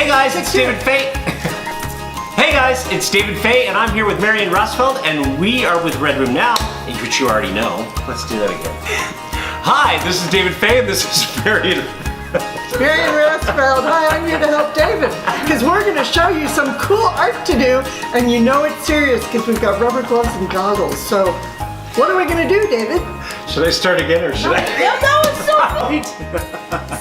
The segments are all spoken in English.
Hey guys, it's David Fay. Hey guys, it's David Fay, and I'm here with Marian and Rasfeld, and we are with RedRoom now, which you already know. Let's do that again. Hi, this is David Fay, and this is Marian. Marian Rasfeld. Hi, I'm here to help David because we're going to show you some cool art to do, and you know it's serious because we've got rubber gloves and goggles. So, what are we going to do, David? Should I start again, or should I? No, it's so fun.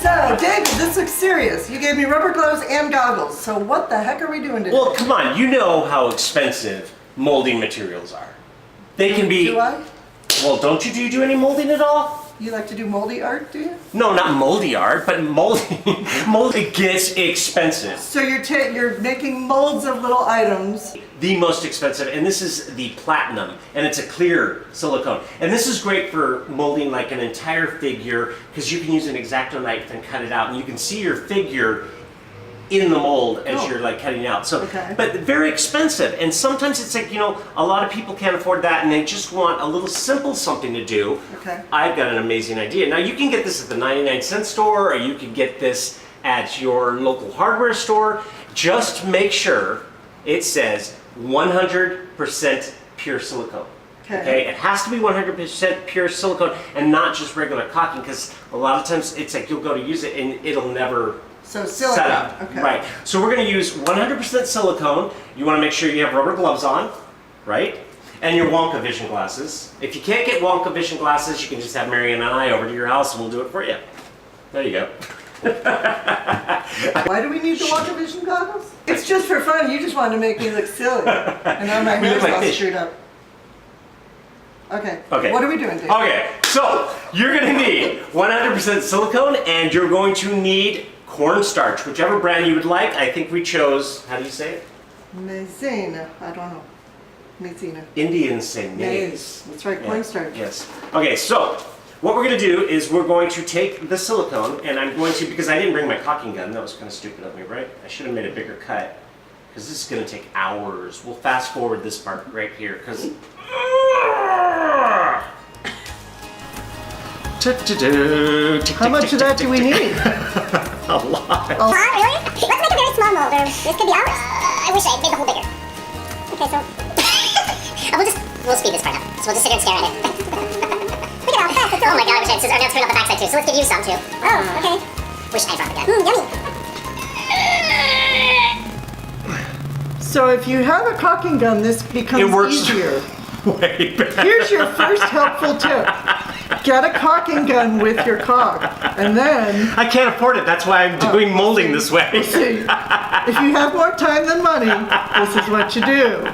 So, David, this looks serious. You gave me rubber gloves and goggles. So, what the heck are we doing today? Well, come on, you know how expensive molding materials are. They can be. Do I? Well, don't you do any molding at all? You like to do moldy art, do you? No, not moldy art, but molding. Molding gets expensive. So you're making molds of little items. The most expensive, and this is the platinum, and it's a clear silicone. And this is great for molding like an entire figure, because you can use an X-Acto knife and cut it out, and you can see your figure in the mold as you're like cutting out. So, but very expensive, and sometimes it's like, you know, a lot of people can't afford that, and they just want a little simple something to do. Okay. I've got an amazing idea. Now you can get this at the 99-cent store, or you can get this at your local hardware store. Just make sure it says 100% pure silicone. Okay, it has to be 100% pure silicone and not just regular caulking, because a lot of times it's like you'll go to use it and it'll never silicone. set up. Okay. Right. So we're going to use 100% silicone. You want to make sure you have rubber gloves on, right? And your Wonka vision glasses. If you can't get Wonka vision glasses, you can just have Marian and I over to your house and we'll do it for you. There you go. Why do we need the Wonka vision goggles? It's just for fun. You just wanted to make me look silly. And now my hair's all screwed up. Okay. What are we doing, Dave? Okay. So you're going to need 100% silicone, and you're going to need cornstarch, whichever brand you would like. I think we chose, how do you say it? Maizena. I don't know. Maizena. Indians say maize. That's right, cornstarch. Yes. Okay, so what we're going to do is we're going to take the silicone, and I'm going to, because I didn't bring my caulking gun, that was kind of stupid of me, right? I should have made a bigger cut, because this is going to take hours. We'll fast forward this part right here, because... How much of that do we need? A lot. Oh. Really? Let's make a very small mold, or this could be ours. I wish I had made the hole bigger. Okay, so... we'll speed this part up. So we'll just sit here and stare at it. Look at how fast it's going. Oh my god, I wish I had scissors. Oh, now it's turning off the backside too, so let's give you some too. Oh, okay. Wish I brought the gun. Yummy. So if you have a caulking gun, this becomes easier. Way better. Here's your first helpful tip. Get a caulking gun with your caulk, and then... I can't afford it, that's why I'm doing molding this way. See, if you have more time than money, this is what you do.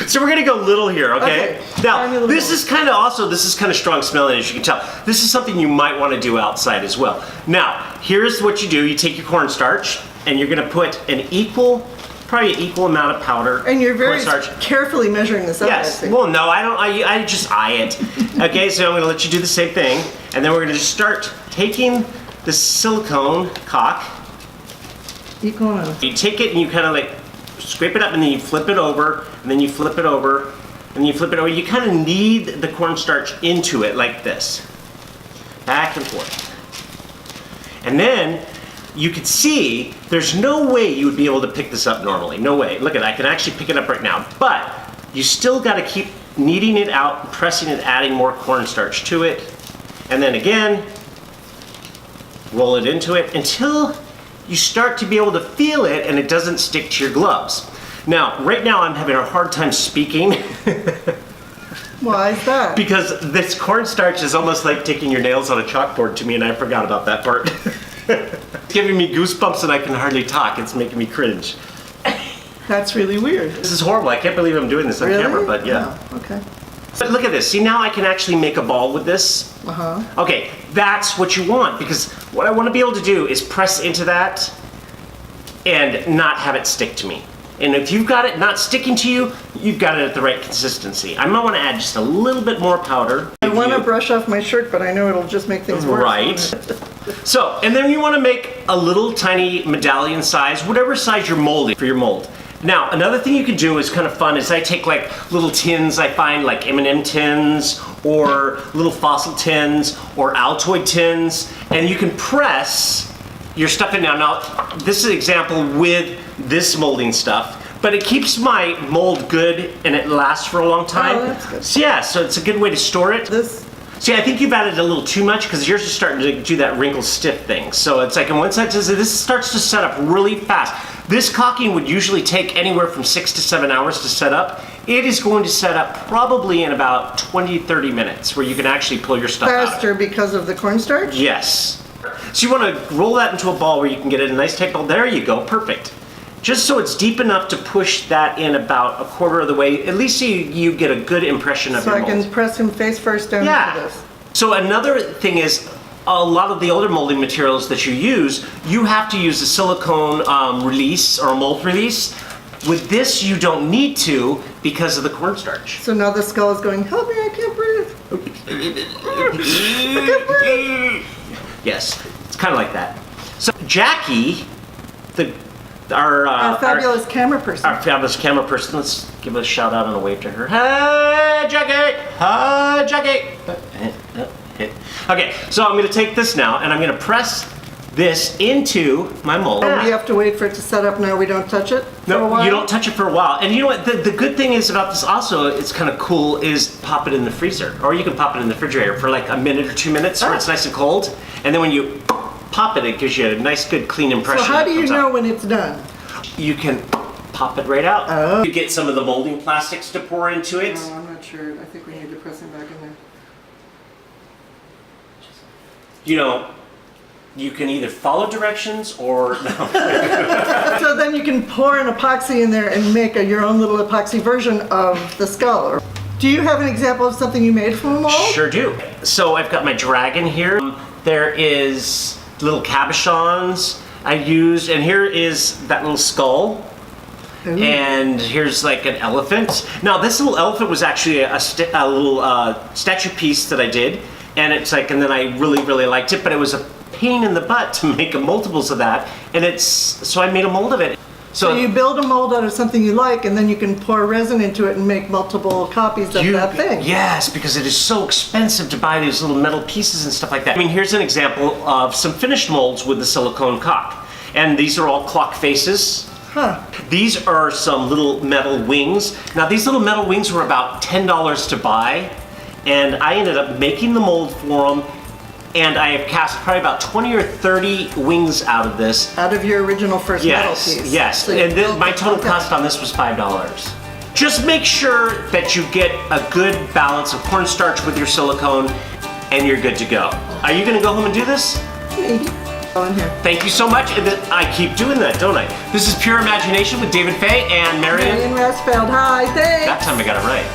So we're gonna go little here, okay? Now, this is kind of strong smelling, as you can tell. This is something you might want to do outside as well. Now, here's what you do. You take your cornstarch, and you're gonna put probably an equal amount of powder. And you're very carefully measuring this out. Yes. Well, no, I don't. I just eye it. Okay, so I'm going to let you do the same thing, and then we're going to just start taking the silicone caulk. Equal amount. You take it and you kind of like scrape it up, and then you flip it over, and then you flip it over, and you flip it over. You kind of knead the cornstarch into it like this, back and forth, and then. You can see there's no way you would be able to pick this up normally. No way. Look at that. I can actually pick it up right now. But you still got to keep kneading it out, pressing it, adding more cornstarch to it. And then again, roll it into it until you start to be able to feel it and it doesn't stick to your gloves. Now, right now I'm having a hard time speaking. Why is that? Because this cornstarch is almost like taking your nails on a chalkboard to me, and I forgot about that part. It's giving me goosebumps and I can hardly talk. It's making me cringe. That's really weird. This is horrible. I can't believe I'm doing this on camera, but yeah. Oh, okay. But look at this. See, now I can actually make a ball with this. Okay, that's what you want, because what I want to be able to do is press into that and not have it stick to me. And if you've got it not sticking to you, you've got it at the right consistency. I might want to add just a little bit more powder. I want to brush off my shirt, but I know it'll just make things worse. Right. So, and then you want to make a little tiny medallion size, whatever size you're molding for your mold. Now, another thing you can do is kind of fun is I take like little tins I find, like M&M tins or little fossil tins or Altoid tins, and you can press your stuff in now. Now, this is an example with this molding stuff, but it keeps my mold good and it lasts for a long time. Oh, that's good. So yeah, so it's a good way to store it. See, I think you've added a little too much because yours is starting to do that wrinkle stiff thing. So it's like, on one side, this starts to set up really fast. This caulking would usually take anywhere from 6 to 7 hours to set up. It is going to set up probably in about 20, 30 minutes where you can actually pull your stuff out. Faster because of the cornstarch? Yes. So you want to roll that into a ball where you can get it a nice tight ball. There you go, perfect. Just so it's deep enough to push that in about a quarter of the way, at least so you get a good impression of So your I mold. can press him face first down into this. So another thing is, a lot of the older molding materials that you use, you have to use a silicone release or a mold release. With this, you don't need to because of the cornstarch. So now the skull is going, help me, I can't breathe. I can't breathe. Yes, it's kind of like that. So Jackie, Our fabulous camera person. Our fabulous camera person. Let's give a shout out and a wave to her. Hey, Jackie! Hi, Jackie! Okay, so I'm going to take this now and I'm going to press this into my mold. Oh, we have to wait for it to set up now. We don't touch it for a No, while? you don't touch it for a while. And you know what? The good thing is about this also, it's kind of cool, is pop it in the freezer. Or you can pop it in the refrigerator for like a minute or 2 minutes where it's nice and cold. And then when you pop it, it gives you a nice, good, clean impression. So how do you that comes know out. when it's done? You can pop it right out. Oh. You get some of the molding plastics to pour into it. Oh, I'm not sure. I think we need to press him back in there. You know, you can either follow directions or no. So then you can pour an epoxy in there and make your own little epoxy version of the skull. Do you have an example of something you made from a mold? Sure do. So I've got my dragon here. There is little cabochons I used, and here is that little skull. Ooh. And here's like an elephant. Now this little elephant was actually a little statue piece that I did, and it's like, and then I really liked it, but it was a pain in the butt to make multiples of that, and so I made a mold of it. So you build a mold out of something you like, and then you can pour resin into it and make multiple copies of that thing. Yes, because it is so expensive to buy these little metal pieces and stuff like that. I mean, here's an example of some finished molds with the silicone caulk. And these are all clock faces. Huh. These are some little metal wings. Now these little metal wings were about $10 to buy, and I ended up making the mold for them, and I have cast probably about 20 or 30 wings out of this. Out of your original first metal piece. Yes, So and then my total cost on this was $5. Just make sure that you get a good balance of cornstarch with your silicone, and you're good to go. Are you gonna go home and do this? Maybe. Go in here. Thank you so much, and I keep doing that, don't I? This is Pure Imagination with David Fay and Marian. Marian Rasfeld. Hi, thanks. That time I got it right.